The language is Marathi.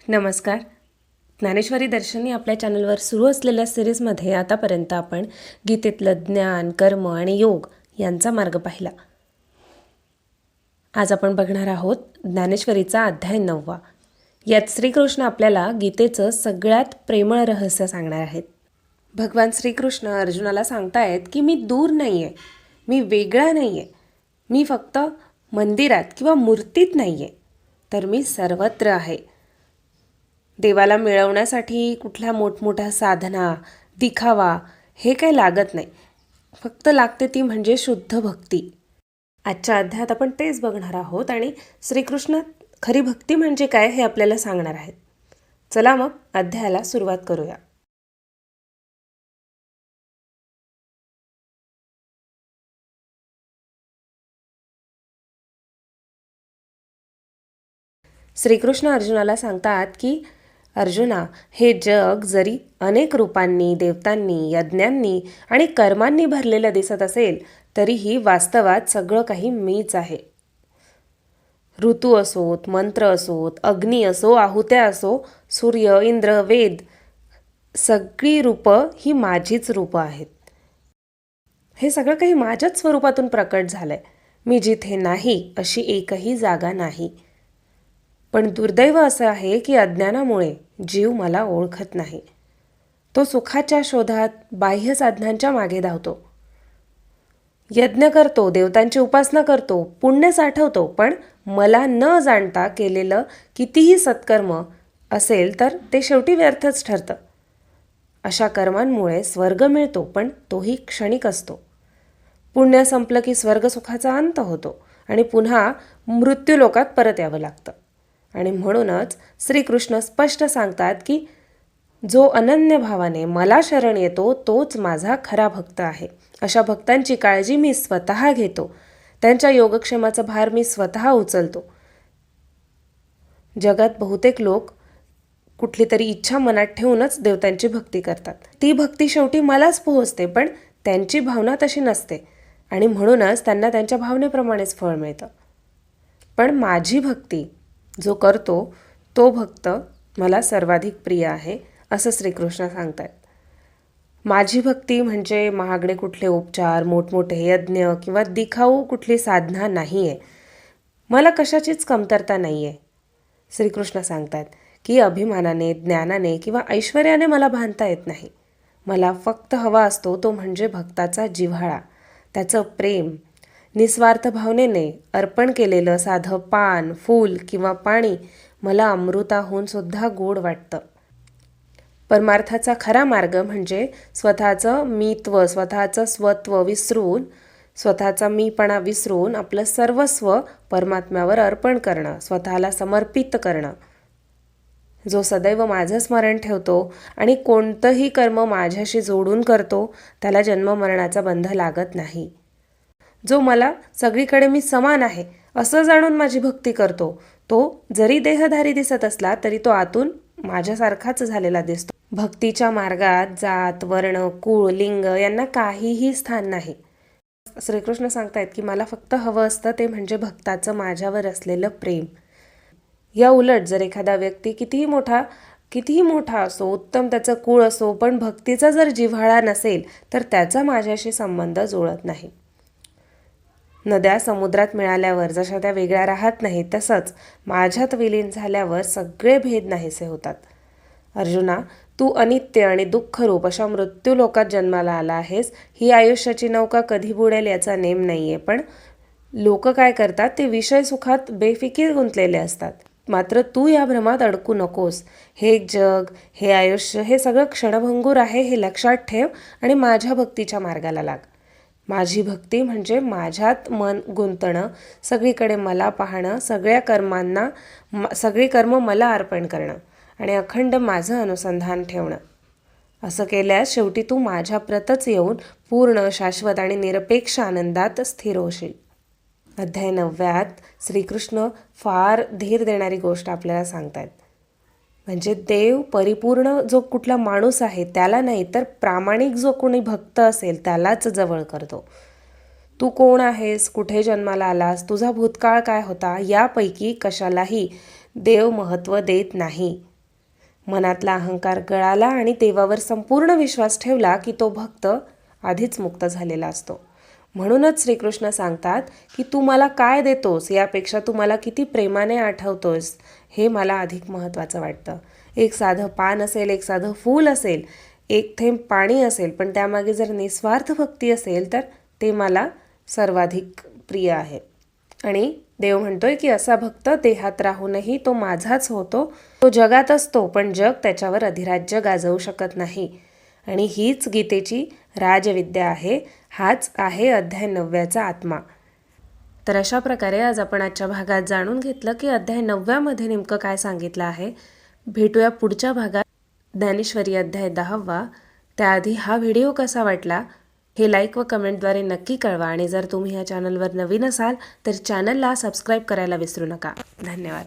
नमस्कार. ज्ञानेश्वरी दर्शनी आपल्या चॅनलवर सुरू असलेल्या सिरीजमध्ये आतापर्यंत आपण गीतेतलं ज्ञान, कर्म आणि योग यांचा मार्ग पाहिला. आज आपण बघणार आहोत ज्ञानेश्वरीचा अध्याय 9. यात श्रीकृष्ण आपल्याला गीतेचं सगळ्यात प्रेमळ रहस्य सांगणार आहेत. भगवान श्रीकृष्ण अर्जुनाला सांगतायत की मी दूर नाही आहे, मी वेगळा नाही आहे, मी फक्त मंदिरात किंवा मूर्तीत नाही आहे, तर मी सर्वत्र आहे. देवाला मिळवण्यासाठी कुठल्या मोठमोठ्या साधना, दिखावा हे काही लागत नाही. फक्त लागते ती म्हणजे शुद्ध भक्ती. आजच्या अध्यायात आपण तेच बघणार आहोत आणि श्रीकृष्ण खरी भक्ती म्हणजे काय हे आपल्याला सांगणार आहेत. चला मग अध्यायाला सुरुवात करूया. श्रीकृष्ण अर्जुनाला सांगतात की अर्जुना, हे जग जरी अनेक रूपांनी, देवतांनी, यज्ञांनी आणि कर्मांनी भरलेलं दिसत असेल तरीही वास्तवात सगळं काही मीच आहे. ऋतू असोत, मंत्र असोत, अग्नी असो, आहुत्या असो, सूर्य, इंद्र, वेद, सगळी रूपं ही माझीच रूपं आहेत. हे सगळं काही माझ्याच स्वरूपातून प्रकट झालंय. मी जिथे नाही अशी एकही जागा नाही. पण दुर्दैव असं आहे की अज्ञानामुळे जीव मला ओळखत नाही. तो सुखाच्या शोधात बाह्य साधनांच्या मागे धावतो. यज्ञ करतो, देवतांची उपासना करतो, पुण्य साठवतो, पण मला न जाणता केलेलं कितीही सत्कर्म असेल तर ते शेवटी व्यर्थच ठरतं. अशा कर्मांमुळे स्वर्ग मिळतो, पण तोही क्षणिक असतो. पुण्य संपलं की स्वर्गसुखाचा अंत होतो आणि पुन्हा मृत्यूलोकात परत यावं लागतं. आणि म्हणूनच श्रीकृष्ण स्पष्ट सांगतात की जो अनन्य भावाने मला शरण येतो तोच माझा खरा भक्त आहे. अशा भक्तांची काळजी मी स्वतः घेतो. त्यांच्या योगक्षेमाचा भार मी स्वतः उचलतो. जगात बहुतेक लोक कुठली तरी इच्छा मनात ठेवूनच देवतांची भक्ती करतात. ती भक्ती शेवटी मलाच पोहोचते, पण त्यांची भावना तशी नसते आणि म्हणूनच त्यांना त्यांच्या भावनेप्रमाणेच फळ मिळतं. पण माझी भक्ती जो करतो तो भक्त मला सर्वाधिक प्रिय आहे, असं श्रीकृष्ण सांगतात. माझी भक्ती म्हणजे महागडे कुठले उपचार, मोठमोठे यज्ञ किंवा दिखाऊ कुठली साधना नाही आहे. मला कशाचीच कमतरता नाही आहे. श्रीकृष्ण सांगतात की अभिमानाने, ज्ञानाने किंवा ऐश्वर्याने मला बांधता येत नाही. मला फक्त हवा असतो तो म्हणजे भक्ताचा जिव्हाळा, त्याचं प्रेम. निस्वार्थ भावनेने अर्पण केलेलं साधं पान, फूल किंवा पाणी मला अमृताहून सुद्धा गोड वाटतं. परमार्थाचा खरा मार्ग म्हणजे स्वतःचं मीत्व, स्वतःचं स्वत्व विसरून, स्वतःचा मीपणा विसरून आपलं सर्वस्व परमात्म्यावर अर्पण करणं, स्वतःला समर्पित करणं. जो सदैव माझं स्मरण ठेवतो आणि कोणतंही कर्म माझ्याशी जोडून करतो त्याला जन्ममरणाचा बंध लागत नाही. जो मला सगळीकडे मी समान आहे असं जाणून माझी भक्ती करतो, तो जरी देहधारी दिसत असला तरी तो आतून माझ्यासारखाच झालेला दिसतो. भक्तीच्या मार्गात जात, वर्ण, कुळ, लिंग यांना काहीही स्थान नाही. श्रीकृष्ण सांगतायत की मला फक्त हवं असतं ते म्हणजे भक्ताचं माझ्यावर असलेलं प्रेम. या उलट जर एखादा व्यक्ती कितीही मोठा असो, उत्तम त्याचं कुळ असो, पण भक्तीचा जर जिव्हाळा नसेल तर त्याचा माझ्याशी संबंध जुळत नाही. नद्या समुद्रात मिळाल्यावर जशा त्या वेगळ्या राहत नाहीत, तसंच माझ्यात विलीन झाल्यावर सगळे भेद नाहीसे होतात. अर्जुना, तू अनित्य आणि दुःखरूप अशा मृत्यूलोकात जन्माला आला आहेस. ही आयुष्याची नौका कधी बुडेल याचा नेम नाही आहे, पण लोक काय करतात ते विषय सुखात बेफिकीर गुंतलेले असतात. मात्र तू या भ्रमात अडकू नकोस. हे जग, हे आयुष्य हे सगळं क्षणभंगूर आहे हे लक्षात ठेव आणि माझ्या भक्तीच्या मार्गाला लाग. माझी भक्ती म्हणजे माझ्यात मन गुंतणं, सगळीकडे मला पाहणं, सगळी कर्म मला अर्पण करणं आणि अखंड माझं अनुसंधान ठेवणं. असं केल्यास शेवटी तू माझ्याप्रतच येऊन पूर्ण, शाश्वत आणि निरपेक्ष आनंदात स्थिर होशील. अध्याय 9 श्रीकृष्ण फार धीर देणारी गोष्ट आपल्याला सांगतायत. म्हणजे देव परिपूर्ण जो कुठला माणूस आहे त्याला नाही, तर प्रामाणिक जो कोणी भक्त असेल त्यालाच जवळ करतो. तू कोण आहेस, कुठे जन्माला आलास, तुझा भूतकाळ काय होता, यापैकी कशालाही देव महत्त्व देत नाही. मनातला अहंकार गळाला आणि देवावर संपूर्ण विश्वास ठेवला की तो भक्त आधीच मुक्त झालेला असतो. म्हणूनच श्रीकृष्ण सांगतात की तू मला काय देतोस यापेक्षा तू मला किती प्रेमाने आठवतोस हे मला अधिक महत्त्वाचं वाटतं. एक साधं पान असेल, एक साधं फूल असेल, एक थेंब पाणी असेल, पण त्यामागे जर निस्वार्थ भक्ती असेल तर ते मला सर्वाधिक प्रिय आहे. आणि देव म्हणतोय की असा भक्त देहात राहूनही तो माझाच होतो. तो जगात असतो पण जग त्याच्यावर अधिराज्य गाजवू शकत नाही. आणि हीच गीतेची राजविद्या आहे. हाच आहे अध्याय 9चा आत्मा. तर अशा प्रकारे आज आपण आजच्या भागात जाणून घेतलं की अध्याय 9मध्ये नेमकं काय सांगितलं आहे. भेटूया पुढच्या भागात ज्ञानेश्वरी अध्याय 10. त्याआधी हा व्हिडिओ कसा वाटला हे लाईक व कमेंटद्वारे नक्की कळवा. आणि जर तुम्ही या चॅनलवर नवीन असाल तर चॅनलला सबस्क्राईब करायला विसरू नका. धन्यवाद.